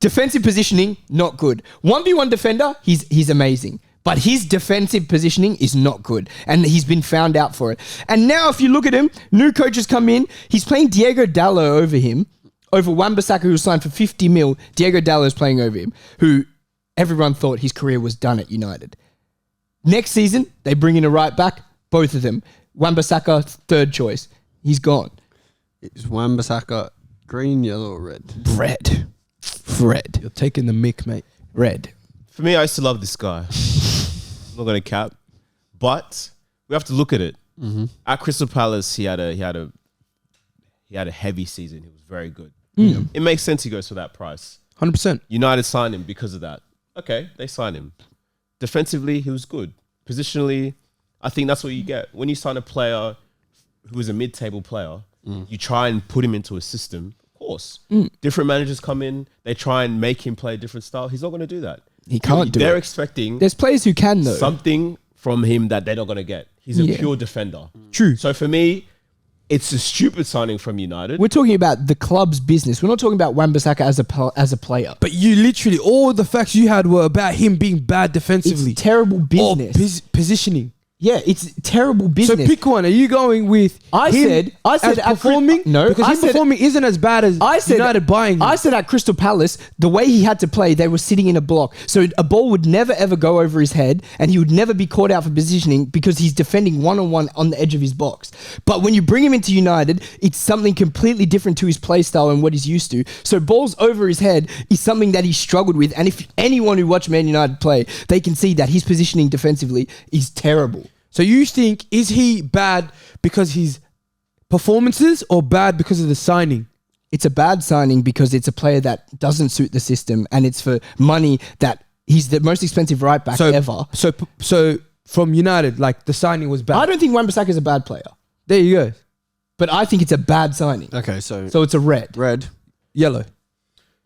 defensive positioning, not good. 1v1 defender, he's amazing. But his defensive positioning is not good. And he's been found out for it. And now if you look at him, new coaches come in. He's playing Diego Dallo over him. Over Wan-Bissaka, who was signed for 50 mil. Diego Dallo is playing over him. Who everyone thought his career was done at United. Next season, they bring in a right back. Both of them. Wan-Bissaka, third choice. He's gone. Is Wan-Bissaka green, yellow, or red? Red. You're taking the mick, mate. Red. For me, I used to love this guy. I'm not going to cap. But we have to look at it. At Crystal Palace, he had a heavy season. He was very good. It makes sense he goes for that price. 100%. United signed him because of that. Okay, they signed him. Defensively, he was good. Positionally, I think that's what you get. When you sign a player who is a mid-table player, you try and put him into a system. Of course. Different managers come in, they try and make him play a different style. He's not going to do that. He can't do They're it. expecting There's players who can though. something from him that they're not going to get. He's a Yeah. pure defender. True. So for me, it's a stupid signing from United. We're talking about the club's business. We're not talking about Wan-Bissaka as a player. But you literally, all the facts you had were about him being bad defensively. It's terrible or business. positioning. Yeah, it's terrible business. So pick one. Are you going with I him said as at performing? No, because I him said- performing isn't as bad as United buying him. I said at Crystal Palace, the way he had to play, they were sitting in a block. So a ball would never ever go over his head and he would never be caught out for positioning because he's defending one-on-one on the edge of his box. But when you bring him into United, it's something completely different to his play style and what he's used to. So balls over his head is something that he struggled with. And if anyone who watched Man United play, they can see that his positioning defensively is terrible. So you think, is he bad because he's performances or bad because of the signing? It's a bad signing because it's a player that doesn't suit the system, and it's for money that he's the most expensive right back ever. So from United, like the signing was bad. I don't think Wan-Bissaka is a bad player, There you go. but I think it's a bad signing. Okay, so So it's a red. red. Yellow.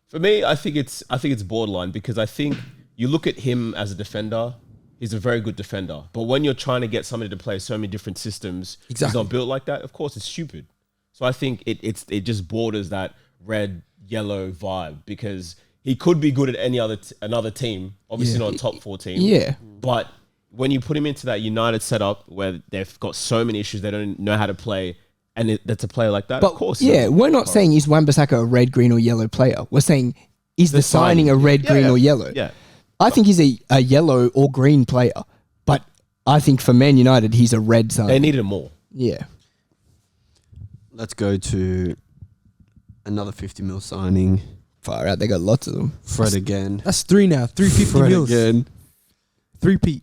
For me, I think it's borderline because I think you look at him as a defender. He's a very good defender, but when you're trying to get somebody to play so many different systems, he's not built like that. Of course, it's stupid. So I think it just borders that red yellow vibe because he could be good at any another team, obviously not a top 4 team. Yeah. But when you put him into that United setup where they've got so many issues, they don't know how to play, and that's a player like that. But of course, yeah, we're not saying is Wan-Bissaka a red, green, or yellow player. We're saying is the signing a red, green, or yellow? Yeah. I think he's a yellow or green player, but I think for Man United, he's a red signing. They needed more. Yeah. Let's go to another 50 mil signing. Far out. They got lots of them. Fred again. That's 3 now. 350 Fred mils. again. 3P.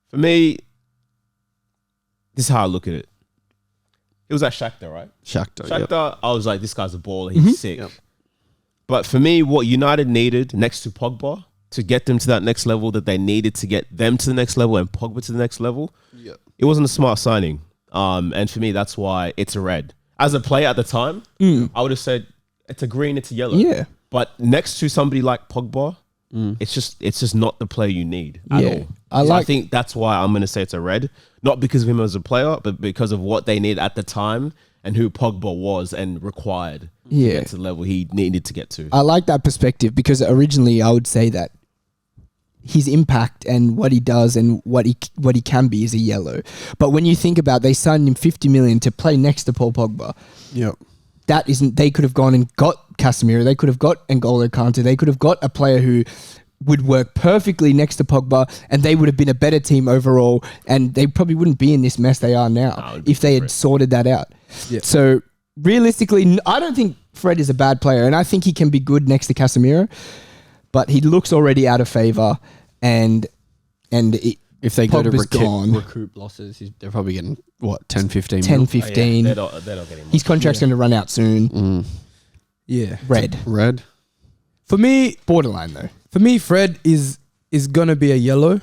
For me, this is how I look at it. It was at Shakhtar, right? Shakhtar. Shakhtar, I was like, this guy's a baller. He's sick. Yep. But for me, what United needed next to Pogba to get them to that next level that they needed to get them to the next level and Pogba to the next level, it wasn't a smart signing. And for me, that's why it's a red. As a player at the time, I would have said it's a green, it's a yellow. Yeah. But next to somebody like Pogba, it's just not the player you need at all. I think that's why I'm going to say it's a red. Not because of him as a player, but because of what they need at the time and who Pogba was and required to get to the level he needed to get to. I like that perspective because originally I would say that his impact and what he does and what he can be is a yellow. But when you think about they signed him 50 million to play next to Paul Pogba. Yep. That isn't, they could have gone and got Casemiro, they could have got N'Golo Kante, they could have got a player who would work perfectly next to Pogba and they would have been a better team overall and they probably wouldn't be in this mess they are now if they had sorted that out. Yeah. So realistically, I don't think Fred is a bad player and I think he can be good next to Casemiro, but he looks already out of favour and if they go to Pogba's recoup losses, they're probably getting, what, 10, 15 10, mil? 15. They're not getting much. His contract's going to run out soon. Yeah. Red. For me, Borderline though. For me, Fred is gonna be a yellow,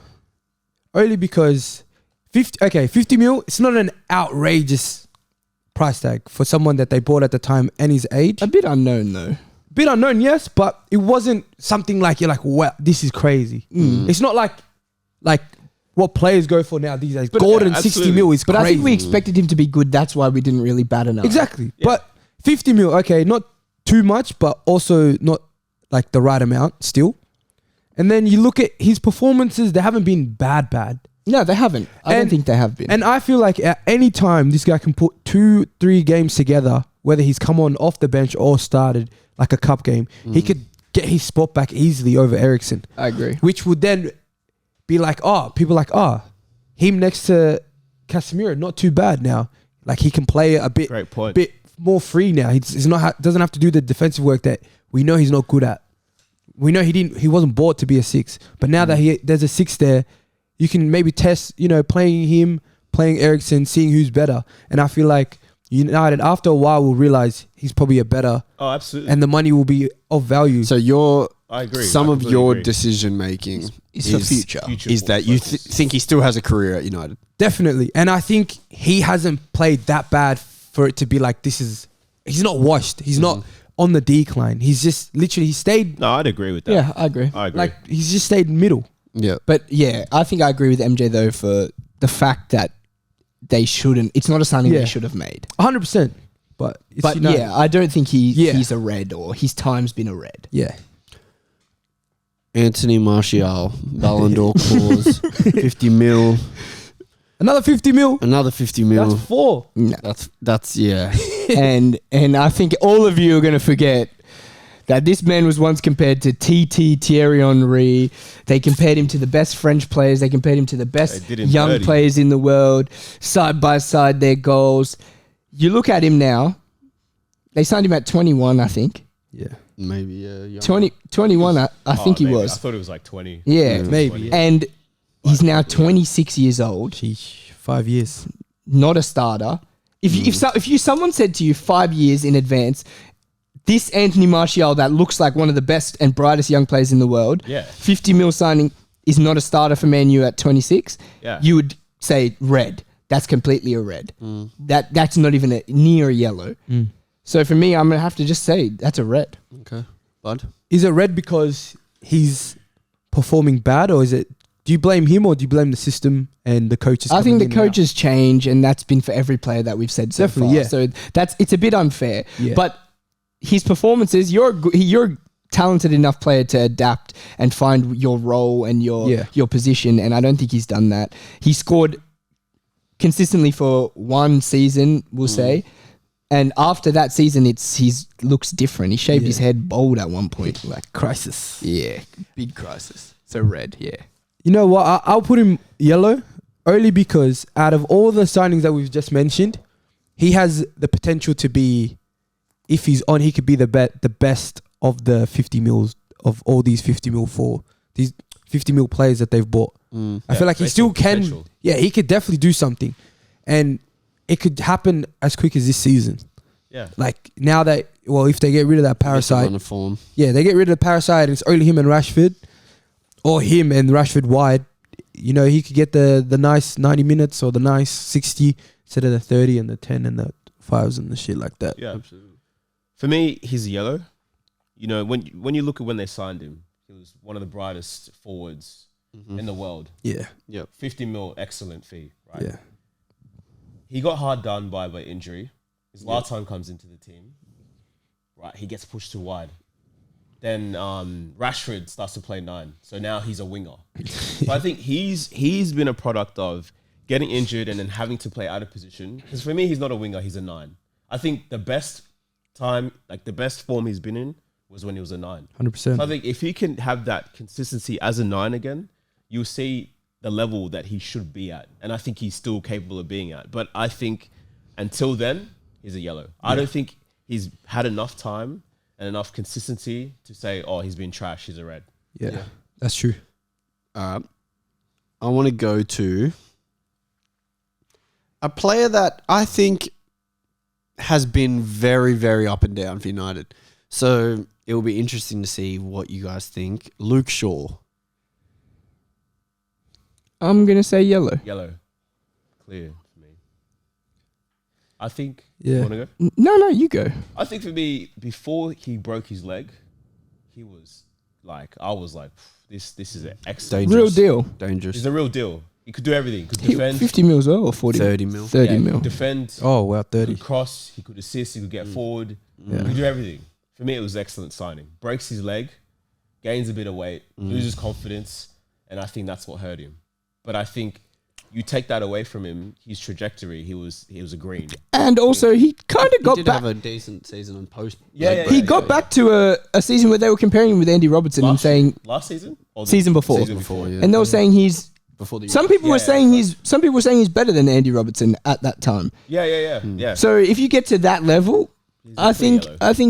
only because 50 mil. It's not an outrageous price tag for someone that they bought at the time and his age. A bit unknown though. Bit unknown, yes, but it wasn't something like you're like, wow, this is crazy. It's not like what players go for now these days. But Gordon, yeah, 60 mil is But crazy. I think we expected him to be good. That's why we didn't really bat an eye. Exactly. Yeah. But 50 mil, okay, not too much, but also not like the right amount still. And then you look at his performances, they haven't been bad. No, they haven't. I don't think they have been. And I feel like at any time this guy can put 2-3 games together, whether he's come on off the bench or started like a cup game, he could get his spot back easily over Eriksen. I agree. Which would then be like, people like, him next to Casemiro, not too bad now. Like he can play a bit, Great point. bit more free now. He's not doesn't have to do the defensive work that we know he's not good at. We know he wasn't bought to be a 6, but now that there's a 6 there, you can maybe test, playing him, playing Eriksen, seeing who's better. And I feel like United, after a while, will realize he's probably a better. Oh, absolutely. And the money will be of value. So I agree. Some I of completely your agree. decision making It's for future. is that you think he still has a career at United. Definitely. And I think he hasn't played that bad for it to be like, he's not washed. He's not on the decline. He's just literally, he stayed. No, I'd agree with that. Yeah, I agree. I agree. Like, he's just stayed middle. Yeah. But yeah, I think I agree with MJ though for the fact that they shouldn't. It's not a signing they should have made. 100%. But it's But United. yeah, I don't think he's a red or his time's been a red. Yeah. Anthony Martial, Ballon d'Or clause, 50 mil. Another 50 mil. Another 50 mil. That's 4. No. That's yeah. and I think all of you are going to forget that this man was once compared to Thierry Henry. They compared him to the best French players. They compared him to the best young dirty. players in the world. Side by side, their goals. You look at him now. They signed him at 21, I think. Yeah. Maybe yeah. 21, I think he maybe. was. I thought it was like 20. Yeah. Maybe. Yeah. And he's now 26 years old. Sheesh, 5 years. Not a starter. If someone said to you 5 years in advance, this Anthony Martial that looks like one of the best and brightest young players in the world, 50 mil signing is not a starter for Man U at 26, you would say red. That's completely a red. That's not even near a yellow. So for me, I'm going to have to just say that's a red. Okay. Bud? Is it red because he's performing bad, or do you blame him, or do you blame the system and the coaches? I think the coaches change, and that's been for every player that we've said so far. So it's a bit unfair. But his performances, you're a talented enough player to adapt and find your role and your position, and I don't think he's done that. He scored consistently for one season, we'll say, and after that season, he looks different. He shaved his head bald at one point, like crisis. Yeah, big crisis. So red, yeah. You know what? I'll put him yellow only because out of all the signings that we've just mentioned, he has the potential to be, if he's on, he could be the best of the 50 mils of all these 50 mil for these 50 mil players that they've bought. I feel like he still can. Potential. Yeah, he could definitely do something, and it could happen as quick as this season. Yeah, like now that if they get rid of that parasite, On form. they get rid of the parasite, and it's only him and Rashford, or him and Rashford wide. You know, he could get the nice 90 minutes or the nice 60 instead of the 30 and the 10 and the 5s and the shit like that. Yeah, absolutely. For me, he's yellow. You know, when you look at when they signed him, he was one of the brightest forwards in the world. Yeah. 50 mil, excellent fee, right? Yeah. He got hard done by injury. His last time comes into the team, right? He gets pushed too wide. Then Rashford starts to play 9, so now he's a winger. So I think he's been a product of getting injured and then having to play out of position. Because for me, he's not a winger; he's a 9. I think the best time, like the best form he's been in, was when he was a 9. 100%. So I think if he can have that consistency as a 9 again, you'll see the level that he should be at. And I think he's still capable of being at. But I think until then, he's a yellow. I don't think he's had enough time and enough consistency to say, oh, he's been trash, he's a red. Yeah. That's true. I want to go to a player that I think has been very, very up and down for United. So it will be interesting to see what you guys think. Luke Shaw. I'm going to say yellow. Yellow. Clear for me. I think... Yeah. You want to go? No, you go. I think for me, before he broke his leg, he was like... I was like, this is an excellent... Real deal. Dangerous. He's a real deal. He could do everything. He could defend. 50 mil as well or 40? 30 mil. 30 He mil. could defend. Oh, wow, He 30. could cross. He could assist. He could get forward. He could do everything. For me, it was an excellent signing. Breaks his leg, gains a bit of weight, loses confidence, and I think that's what hurt him. But I think you take that away from him, his trajectory, he was a green. And also, he kind of got He did back. have a decent season on post. He got back to a season where they were comparing him with Andy Robertson and saying last season or season before. Season before, yeah. And they were saying he's. Before the Some people were saying he's better than Andy Robertson at that time. Yeah. So if you get to that level, I think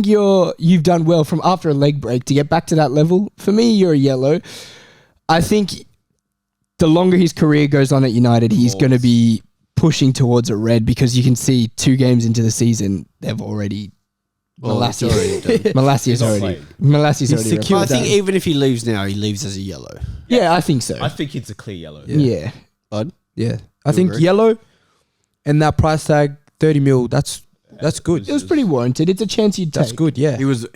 you've done well from after a leg break to get back to that level. For me, you're a yellow. I think the longer his career goes on at United, he's going to be pushing towards a red because you can see 2 games into the season they've already. Malassia's already secure. I think even if he leaves now, he leaves as a yellow. Yeah, I think so. I think it's a clear yellow. Yeah. Bud? Yeah. I think agree? yellow and that price tag, 30 mil, that's good. It was pretty warranted. It's a chance you'd take. That's good, yeah. He was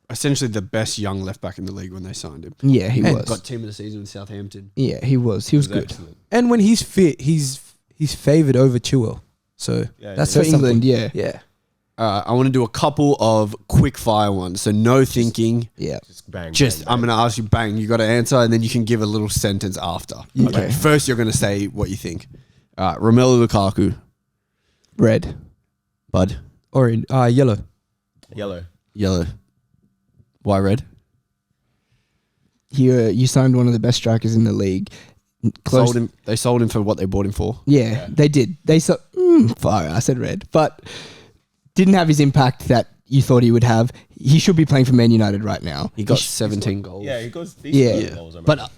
essentially the best young left back in the league when they signed him. Yeah, he was. Got team of the season with Southampton. Yeah, he was. He was good. Excellent. And when he's fit, he's favoured over Chilwell. So that's For something. England, yeah. Yeah. I want to do a couple of quick fire ones. So no thinking. Yeah. Just bang. I'm going to ask you, bang, you got to answer, and then you can give a little sentence after. Okay. First, you're going to say what you think. Romelu Lukaku. Red. Bud. Orange. Yellow. Yellow. Why red? You signed one of the best strikers in the league. They sold him for what they bought him for. Yeah, they did. They saw fire. I said red, but didn't have his impact that you thought he would have. He should be playing for Man United right now. He got 17 goals. Yeah, he goes Yeah. decent goals. But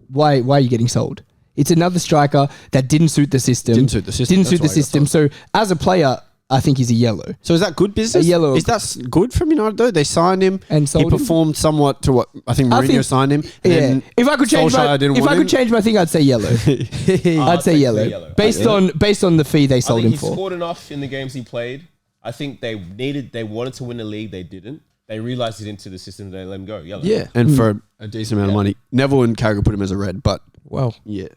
why are you getting sold? It's another striker that didn't suit the system. Didn't suit the system. Didn't suit the That's why he got system. So as a player, I think he's a yellow. So is that good business? A yellow. Is that good from United though? They signed him And he sold him? performed somewhat to what I think Mourinho signed him. Yeah. Then If I could change Solskjaer didn't want him. change my thing, I'd say yellow. I'd say yellow. Based on the fee they I sold think him he for. scored enough in the games he played. I think they wanted to win the league. They didn't. They realised it into the system. They let him go. Yellow. Yeah. and for a decent amount of money. Neville and Carragher put him as a red, but Wow. yeah.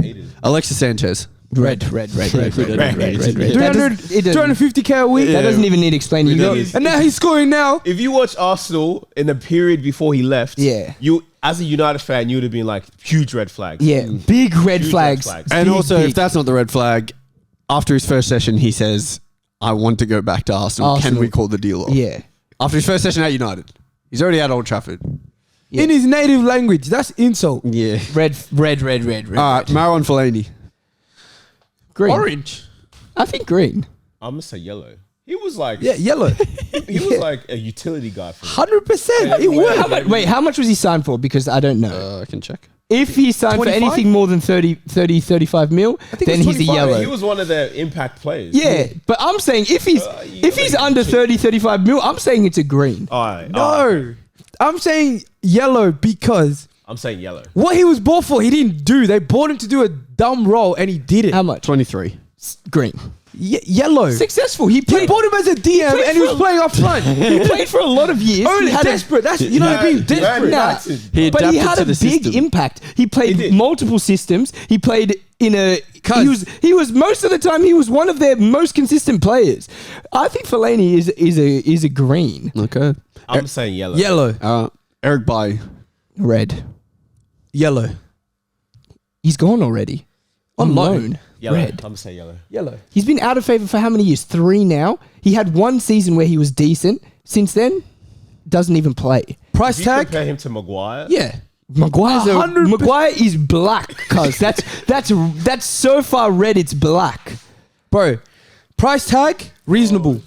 Hated. Alexis Sanchez. Red. 250k a week. That doesn't even need explaining. You got- And now he's scoring now. If you watch Arsenal in the period before he left, Yeah. you as a United fan, you would have been like huge red flags. Yeah, big red Huge flags. red flags. And Big, also, big. if that's not the red flag, after his first session, he says, "I want to go back to Arsenal. Can Arsenal. we call the deal off?" Yeah. After his first session at United, he's already at Old Trafford. Yeah. In his native language. That's insult. Yeah. Red. All right, Marouane Fellaini. Green. Orange. I think green. I'm gonna say yellow. He was like, Yeah, yellow. he was like a utility guy for me. 100%. It worked. Wait, how much was he signed for? Because I don't know. I can check. If he signed 25? for anything more than 30, 35 mil, think then it was he's a 25. yellow. He was one of the impact players. Yeah, but I'm saying if he's under 30, 35 mil, I'm saying it's a green. All right. No. I'm saying yellow because I'm saying yellow. what he was bought for, he didn't do. They bought him to do a dumb role and he did it. How much? 23. Green. Yellow. Successful. He He played. bought him as a DM played and he was for- playing up front. He played for a lot of years. Only He had a- desperate. That's you know what I mean. Desperate. Nah. He But he adapted had to a the big system. impact. He played did. multiple systems. He played in a. He was most of the time. He was one of their most consistent players. I think Fellaini is a green. Okay. I'm saying yellow. Yellow. Eric Bailly. Red. Yellow. He's gone already. On loan. Yellow. Red. I'm gonna say yellow. Yellow. He's been out of favor for how many years? 3 now. He had 1 season where he was decent. Since then, doesn't even play. Price If you tag. compare him to Maguire, Yeah. Maguire is black, cuz that's so far red it's black. Bro. Price tag reasonable.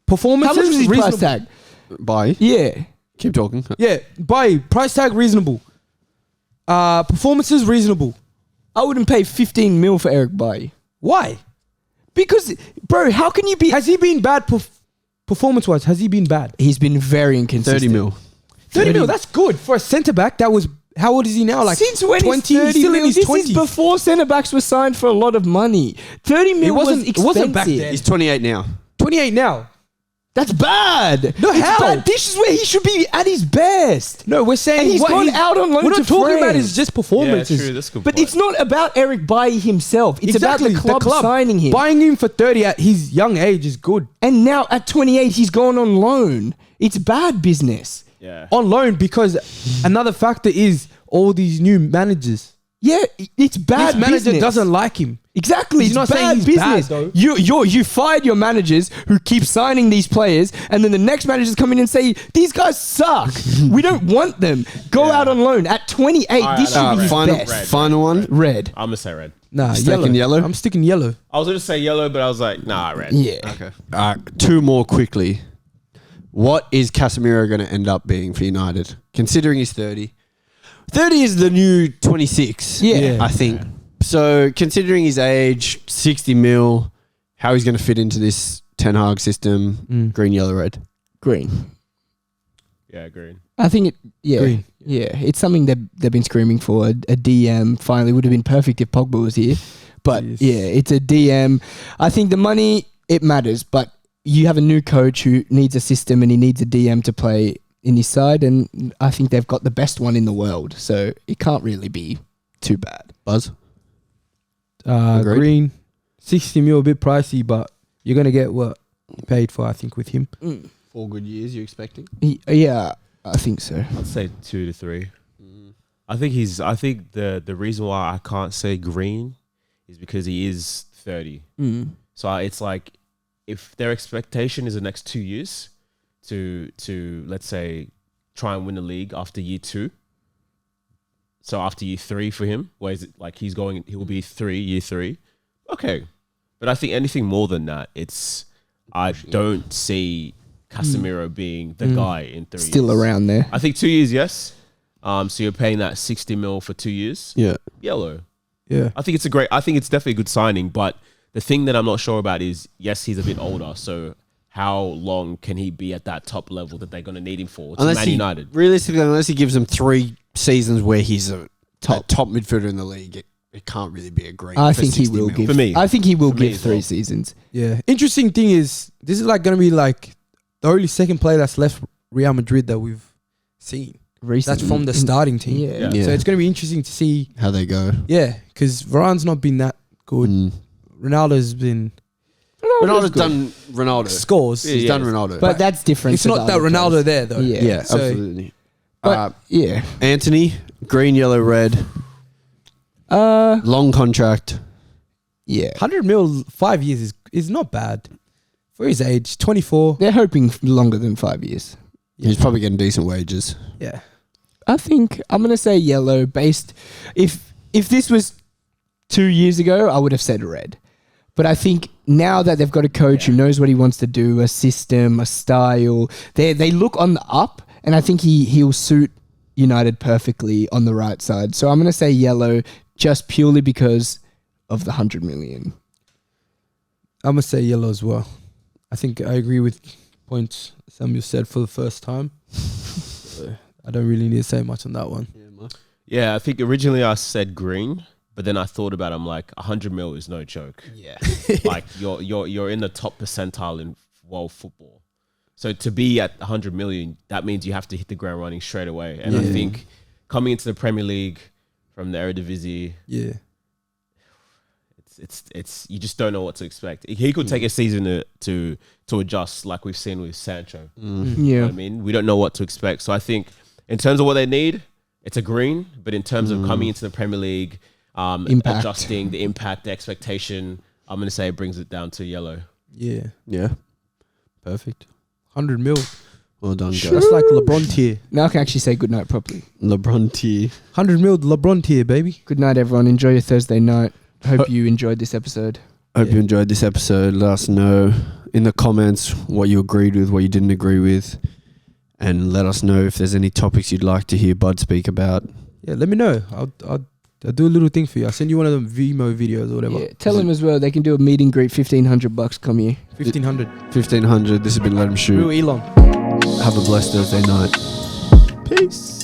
Performances How much was his reasonable. price tag? Bailly. Yeah. Keep talking. Yeah, buy price tag reasonable. Performances reasonable. I wouldn't pay 15 mil for Eric Bailly. Why? Because, bro, how can you be... Has he been bad performance wise? Has he been bad? He's been very inconsistent. 30 mil. 30 mil, that's good for a centre back. That was how old is he now? Like Since when 20? is 30 He's still mil? in his This 20s. is before centre-backs were signed for a lot of money. 30 mil was wasn't- expensive. it wasn't back then. He's 28 now. 28 now. That's bad. No, It's how? bad. This is where he should be at his best. No, we're saying And he's what gone out on loan We're not to talking about France. is just yeah, performances. true. That's a good. But point. it's not about Eric Bailly himself. It's Exactly, about the club signing him. Buying him for 30 at his young age is good. And now at 28, he's gone on loan. It's bad business. Yeah. On loan because another factor is all these new managers. Yeah, it's bad This manager business. doesn't like him. Exactly, He's it's not saying bad he's business. bad, though. You fired your managers who keep signing these players, and then the next managers come in and say these guys suck. We don't want them. Go out on loan at 28. This should be his final, best. final one. Red. I'm gonna say red. Nah, Sticking yellow? I'm sticking yellow. I was gonna say yellow, but I was like, nah, red. Yeah. Okay. All right. 2 more quickly. What is Casemiro going to end up being for United? Considering he's 30. 30 is the new 26. Yeah. I think. So considering his age, 60 mil, how he's going to fit into this Ten Hag system, green, yellow, red. Green. Yeah, green. I think it. Yeah. Green. Yeah. It's something that they've been screaming for. A DM finally would have been perfect if Pogba was here, but Yes. yeah, it's a DM. I think the money it matters, but you have a new coach who needs a system and he needs a DM to play in his side, and I think they've got the best one in the world, so it can't really be too bad. Buzz? Agreed. Green. 60 mil, a bit pricey, but you're going to get what you paid for, I think, with him. 4 good years, you expecting? Yeah, I think so. I'd say 2 to 3. I think the reason why I can't say green is because he is 30. So it's like if their expectation is the next 2 years to let's say try and win the league after year 2. So after year 3 for him, where is it like he will be year 3. Okay. But I think anything more than that, I don't see Casemiro being the guy in 3 Still years. around there. I think 2 years, yes. So you're paying that 60 mil for 2 years. Yeah. Yellow. Yeah. I think it's definitely a good signing. But the thing that I'm not sure about is, yes, he's a bit older. So how long can he be at that top level that they're going to need him for? To Man United. Realistically, unless he gives them 3 seasons where he's a top midfielder in the league, it can't really be a great. I think he will give. For me. I think he will give as 3 well. seasons. Yeah. Interesting thing is, this is like going to be like the only second player that's left Real Madrid that we've seen. Recently. That's from the starting team. Yeah. Yeah. So it's going to be interesting to see. how they go. Yeah, because Varane's not been that good. Ronaldo's been Ronaldo's done Ronaldo. scores. He's done Ronaldo. But that's different. It's to not the that other Ronaldo players. there though. Yeah. yeah, So- absolutely. But yeah. Anthony, green, yellow, red, long contract. Yeah. 100 mil 5 years is not bad for his age. 24. They're hoping longer than 5 years. He's probably getting decent wages. Yeah. I think I'm gonna say yellow. Based, if this was 2 years ago, I would have said red. But I think now that they've got a coach who knows what he wants to do, a system, a style, they look on the up, and I think he'll suit United perfectly on the right side. So I'm gonna say yellow, just purely because of the 100 million. I'm going to say yellow as well. I think I agree with points Samuel said for the first time. So I don't really need to say much on that one. Yeah, I think originally I said green, but then I thought about it, I'm like, 100 mil is no joke. Yeah. Like you're in the top percentile in world football. So to be at 100 million, that means you have to hit the ground running straight away. And I think coming into the Premier League from the Eredivisie, Yeah. it's you just don't know what to expect. He could take a season to adjust, like we've seen with Sancho. You know Yeah. what I mean? We don't know what to expect. So I think in terms of what they need, it's a green. But in terms of coming into the Premier League, Impact. adjusting the impact, the expectation, I'm going to say it brings it down to yellow. Yeah. Yeah. Perfect. 100 mil. Well done, guys. That's like LeBron tier. Now I can actually say goodnight properly. LeBron T. 100 mil LeBron tier, baby. Good night, everyone. Enjoy your Thursday night. Hope you enjoyed this episode. Hope you enjoyed this episode. Let us know in the comments what you agreed with, what you didn't agree with. And let us know if there's any topics you'd like to hear Bud speak about. Yeah, let me know. I'll do a little thing for you. I'll send you one of them Vimo videos or whatever. Yeah, tell them as well they can do a meet and greet, $1,500. Come here. 1500. 1500. This has been Let 'Em Shoot. Real Elon. Have a blessed Thursday night. Peace.